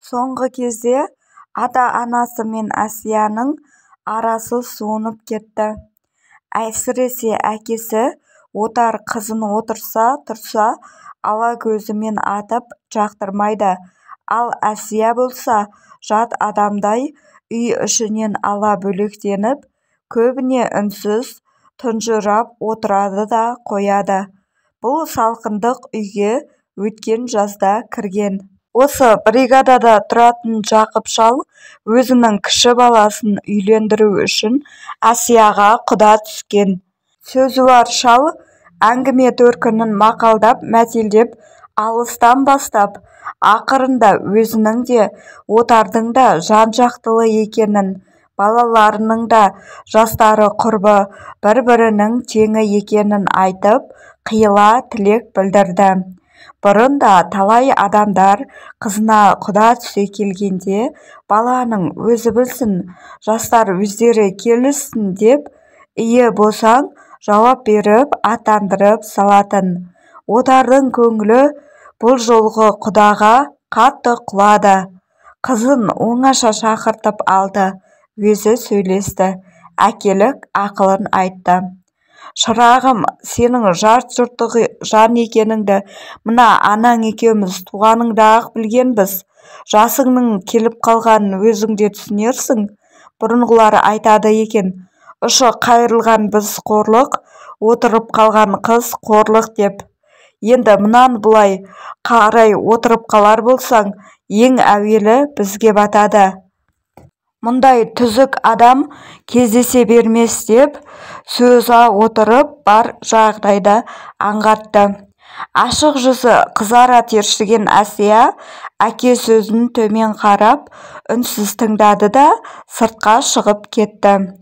Соңғы кезде ата-анасы мен Әсияның арасы суынып кетті. Әсіресе әкесі отар қызын отырса ала көзімен атып жақтырмайды. Ал Әсия болса жат адамдай үй ішінен ала бөлектеніп, көбіне үнсіз тұнжырап отырады да қояды. Бұл салқындық үйге өткен жазда кірген. Осы бригадада тұратын Жақып шал өзінің кіші баласын үйлендіру үшін Әсияға құда түскен. Сөзуар шал әңгіме төркінін мақалдап мәтелдеп алыстан бастап, ақырында өзінің де отардың да жан-жақтылы екенін, балаларының да жастары құрбы бір-бірінің теңі екенін айтып, қиыла тілек білдірді. Бұрын да талай адамдар қызына құда түсе келгенде, баланың өзі білсін, жастар өздері келіссін деп, ие болсаң жауап беріп аттандырып салатын. Отардың көңілі бұл жолғы құдаға қатты құлады. Қызын оңаша шақыртып алды, өзі сөйлесті, әкелік ақылын айтты. Шырағым, сенің жарт-жұрттық жан екеніңді мына анаң екеуміз туғаныңда-ақ білгенбіз. Жасыңның келіп қалғанын өзің де түсінерсің. Бұрынғылар айтады екен, ұшы қайырылған біз қорлық, отырып қалған қыз қорлық деп. Енді мұнан бұлай қарай отырып қалар болсаң, ең әуелі бізге батады. Мұндай түзік адам кездесе бермес деп, сөза отырып бар жағдайды аңғартты. Ашық жүзі қызара тершіген Әсия әке сөзін төмен қарап, үнсіз тыңдады да сыртқа шығып кетті.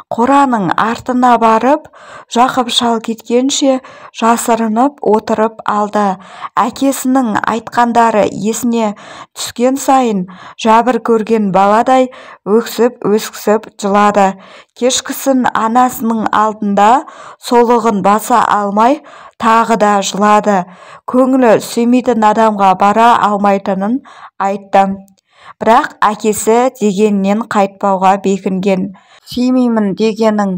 Қораның артына барып, Жақып шал кеткенше жасырынып отырып алды. Әкесінің айтқандары есіне түскен сайын жәбір көрген баладай өксіп жылады. Кешкісін анасының алдында солығын баса алмай тағы да жылады. Көңілі сүймейтін адамға бара алмайтынын айтты. Бірақ әкесі дегеннен қайтпауға бекінген. Сүймеймін дегенің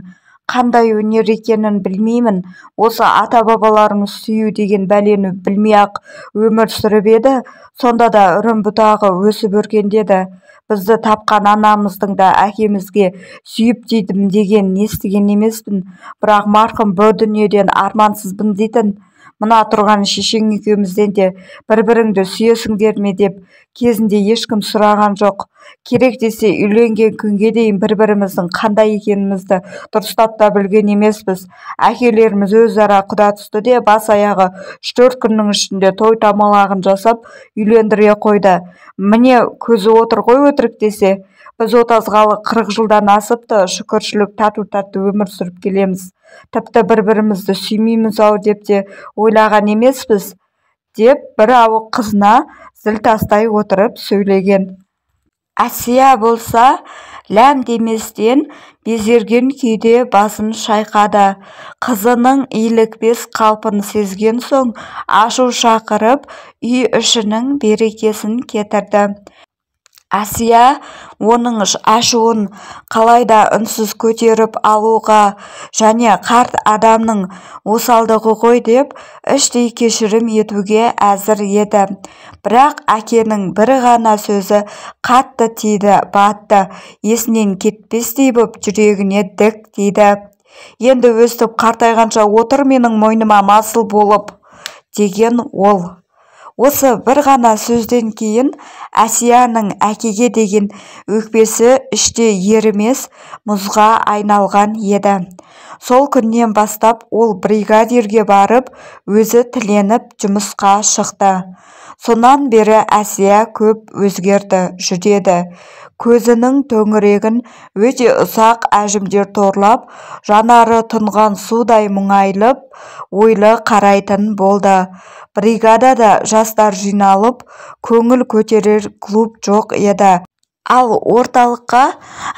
қандай өнер екенін білмеймін. Осы ата-бабаларымыз сүю деген бәлені білмей-ақ өмір сүріп еді, сонда да үрім бұтағы өсіп өркендеді. Бізді тапқан анамыздың да әкемізге сүйіп дейдім деген естіген емеспін. Бірақ марқұм бұл дүниеден армансызбын дейтін. Мына тұрған шешең екеумізден де бір-біріңді сүйесіңдер ме деп кезінде ешкім сұраған жоқ. Керек десе үйленген күнге дейін бір-біріміздің қандай екенімізді дұрыстап та білген емеспіз. Әкелеріміз өзара құда түсті де бас-аяғы 3-4 күннің ішінде той тамалағын жасап үйлендіре қойды. Міне көзі отыр ғой өтірік десе. Біз отазғалы 40 жылдан асыпты, шүкіршілік тату-тату өмір сүріп келеміз. Тіпті бір-бірімізді сүймейміз-ау деп те ойлаған емеспіз, деп бір ауық қызына зіл тастай отырып сөйлеген. Әсия болса ләм деместен безерген күйде басын шайқады. Қызының илікпес қалпын сезген соң ашу шақырып үй ішінің берекесін кетірді. Әсия оның ашуын қалайда үнсіз көтеріп алуға және қарт адамның осалдығы ғой деп іштей кешірім етуге әзір еді. Бірақ әкенің бір ғана сөзі қатты тиді, батты, есінен кетпестей боп жүрегіне дік тиді. Енді өстіп қартайғанша отыр менің мойныма масыл болып, деген ол. Осы бір ғана сөзден кейін Әсияның әкеге деген өкпесі іште ерімес мұзға айналған еді. Сол күннен бастап ол бригадирге барып, өзі тіленіп жұмысқа шықты. Сонан бері Әсия көп өзгерді, жүдеді. Көзінің төңірегін өте ұсақ әжімдер торлап, жанары тұнған судай мұңайлып, ойлы қарайтын болды. Бригадада жастар жиналып, көңіл көтерер клуб жоқ еді. Ал орталыққа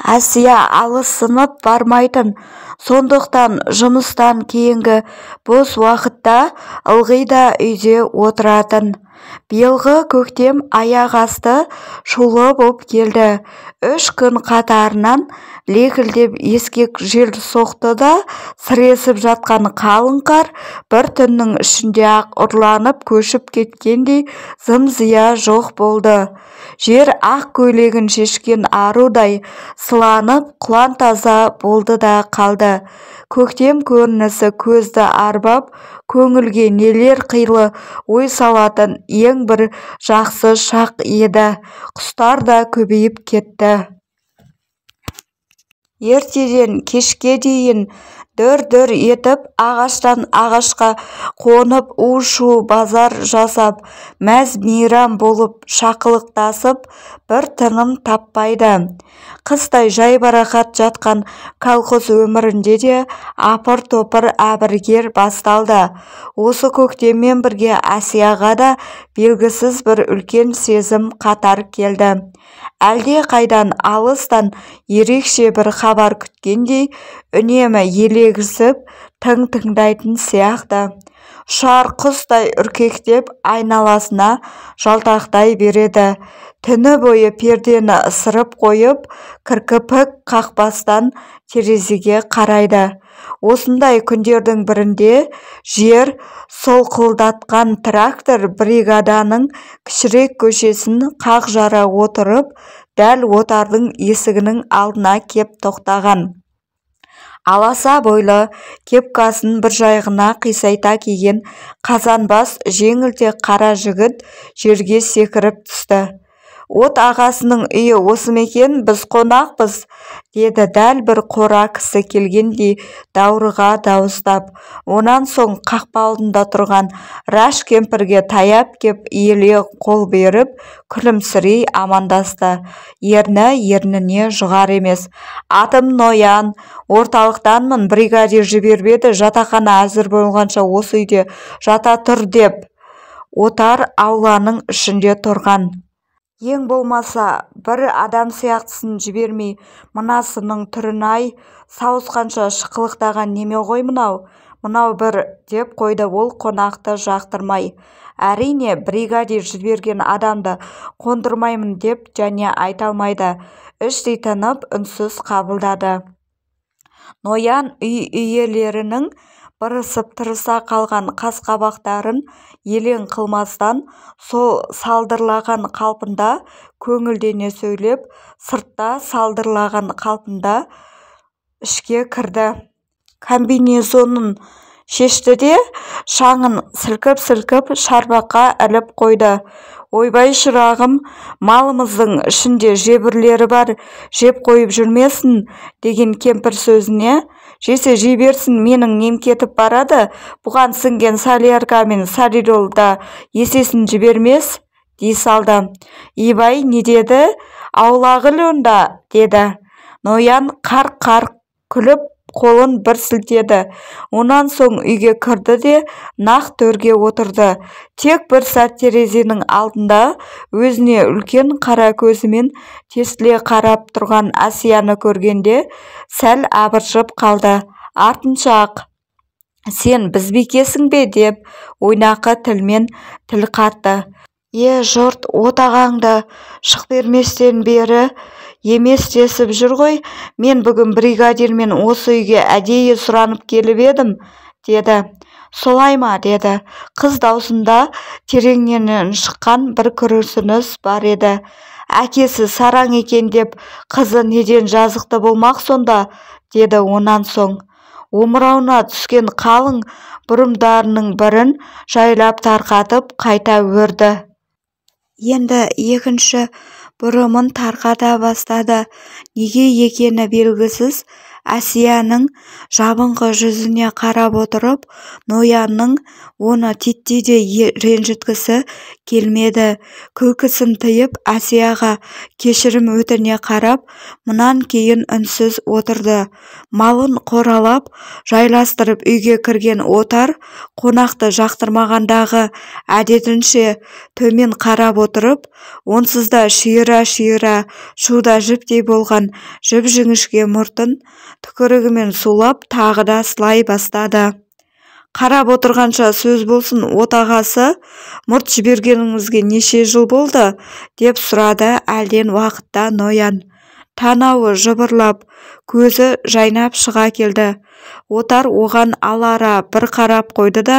Әсия алысынып бармайтын, сондықтан жұмыстан кейінгі бос уақытта ылғи да үйде отыратын. биылғы көктем аяқ асты шулы боп келді. 3 күн қатарынан лекілдеп ескек жел соқты да сіресіп жатқан қалың қар бір түннің ішінде-ақ ұрланып көшіп кеткендей зым-зия жоқ болды. Жер ақ көйлегін шешкен арудай сыланып құлан-таза болды да қалды. Көктем көрінісі көзді арбап, көңілге нелер қилы ой салатын ең бір жақсы шақ еді. Құстар да көбейіп кетті. Ертеден кешке дейін дүр-дүр етіп ағаштан ағашқа қонып у-шу базар жасап, мәз-мейрам болып шақылықтасып бір тыным таппайды. Қыстай жайбарақат жатқан колхоз өмірінде де апыр-топыр әбігер басталды. Осы көктеммен бірге Әсияға да белгісіз бір үлкен сезім қатар келді. Әлде қайдан алыстан ерекше бір хабар күткендей үнемі елегізіп тыңдайтын сияқты. Ұшар құстай үркектеп айналасына жалтақтай береді. Түні бойы пердені ысырып қойып, кірпік қақпастан терезеге қарайды. Осындай күндердің бірінде жер солқылдатқан трактор бригаданың кішірек көшесін қақ жара отырып, дәл отардың есігінің алдына кеп тоқтаған. Аласа бойлы, кепкасын бір жайғына қисайта киген қазанбас жеңілте қара жігіт жерге секіріп түсті. От ағасының үйі осы мекен, біз қонақпыз, деді дәл бір қора кісі келгендей даурыға дауыстап. Онан соң қақпа алдында тұрған Раш кемпірге таяп кеп иіле қол беріп, күлімсірей амандасты. Ерні-ерніне жұғар емес. Атым Ноян, орталықтанмын, бригадир жібербеді, жатақхана әзір болғанша осы үйде жата тұр деп. Отар ауланың ішінде тұрған. Ең болмаса бір адам сияқтысын жібермей, мынасының түрін-ай, сауысқанша шықылықтаған неме ғой мынау. Мынау бір, деп қойды ол қонақты жақтырмай. Әрине, бригадир жіберген адамды қондырмаймын деп және айта алмайды. Іштей тынып үнсіз қабылдады. Ноян үй иелерінің бырысып тырыса қалған қас-қабақтарын елең қылмастан сол салдырлаған қалпында көңілдене сөйлеп, сыртта салдырлаған қалпында ішке кірді. Комбинезонын шешті де шаңын сілкіп-сілкіп шарбаққа іліп қойды. Ойбай шырағым, малымыздың ішінде жебірлері бар, жеп қойып жүрмесін, деген кемпір сөзіне, жесе жей-берсін, менің нем кетіп барады, бұған сіңген солярка мен солидол да есесін жібермес, дей салды. Ибай не деді? Аулағыл онда, деді. Ноян қарқ-қарқ күліп қолын бір сілтеді. Онан соң үйге кірді де нақ төрге отырды. Тек бір сәт терезенің алдында өзіне үлкен қара көзімен тесіле қарап тұрған Әсияны көргенде сәл абыржып қалды. Артынша-ақ, сен бізбекесің бе, деп ойнақы тілмен тіл қатты. Жұрт отағаңды шық берместен бері емес десіп жүр ғой, мен бүгін бригадирмен осы үйге әдейі сұранып келіп едім, деді. Солай ма, деді. Қыз даусында тереңнен шыққан бір күрсініс бар еді. Әкесі сараң екен деп қызы неден жазықты болмақ сонда, деді. Онан соң омырауына түскен қалың бұрымдарының бірін жайлап тарқатып қайта өрді. Енді екінші бұрымын тарқата бастады. Неге екені белгісіз Әсияның жабыңқы жүзіне қарап отырып, Ноянның оны титтей де ренжіткісі келмеді. Күлкісін тыйып Әсияға кешірім өтіне қарап, мұнан кейін үнсіз отырды. Малын қоралап, жайластырып үйге кірген Отар, қонақты жақтырмағандағы әдетінше төмен қарап отырып, онсыз да шиыра-шиыра шуда жіптей болған жіп-жіңішке мұртын түкірігімен сулап тағы да сылай бастады. Қарап отырғанша сөз болсын, отағасы, мұрт жібергеніңізге неше жыл болды? Деп сұрады әлден уақытта Ноян. Танауы жыбырлап, көзі жайнап шыға келді. Отар оған алара бір қарап қойды да,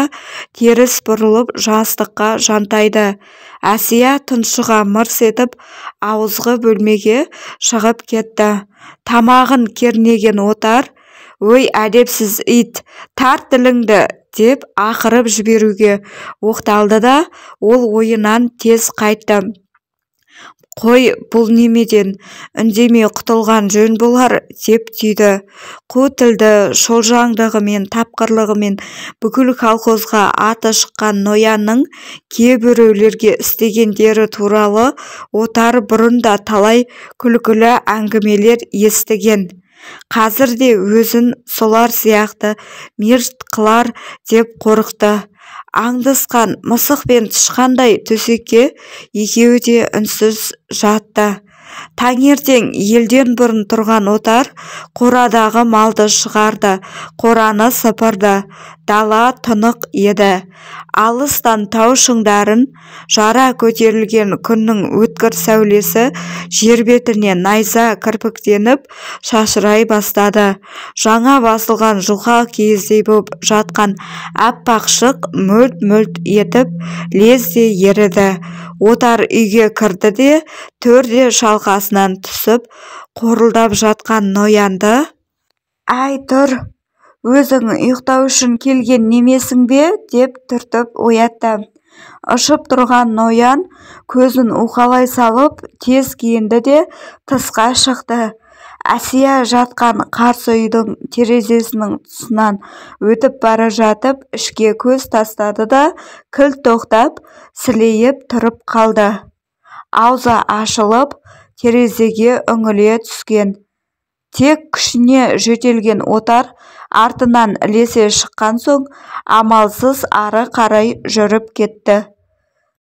теріс бұрылып жастыққа жантайды. Әсия тұншыға мырс етіп ауызғы бөлмеге шығып кетті. Тамағын кернеген Отар, «Өй, әдепсіз ит, тарт тіліңді!» деп ақырып жіберуге оқталды да, ол ойынан тез қайтты. «Қой, бұл немеден үндемей құтылған жөн болар», деп түйді. Қу тілді шолжаңдығымен, тапқырлығымен бүкіл колхозға аты шыққан Ноянның кейбіреулерге істегендері туралы Отар бұрын да талай күлкілі әңгімелер естіген. Қазір де өзін солар сияқты мерт қылар деп қорықты. Аңдысқан мысық пен тышқандай төсекке екеуі де үнсіз жатты. Таңертең елден бұрын тұрған Отар қорадағы малды шығарды, қораны сыпырды. Дала тұнық еді. Алыстан тау шыңдарын жара көтерілген күннің өткір сәулесі жер бетіне найза кірпіктеніп шашырай бастады. Жаңа басылған жұқа киіздей боп жатқан аппақ шық мөлт-мөлт етіп лезде еріді. Отар үйге кірді де төрде шалқасынан түсіп қорылдап жатқан Ноянды: «Әй, тұр! Өзің ұйықтау үшін келген немесің бе?» деп түртіп оятты. Ұшып тұрған Ноян көзін уқалай салып тез киінді де тысқа шықты. Әсия жатқан қарсы үйдің терезесінің тұсынан өтіп бара жатып ішке көз тастады да кілт тоқтап, сілейіп тұрып қалды. Аузы ашылып, терезеге үңіле түскен. Тек күшіне жөтелген Отар артынан ілесе шыққан соң амалсыз ары қарай жүріп кетті.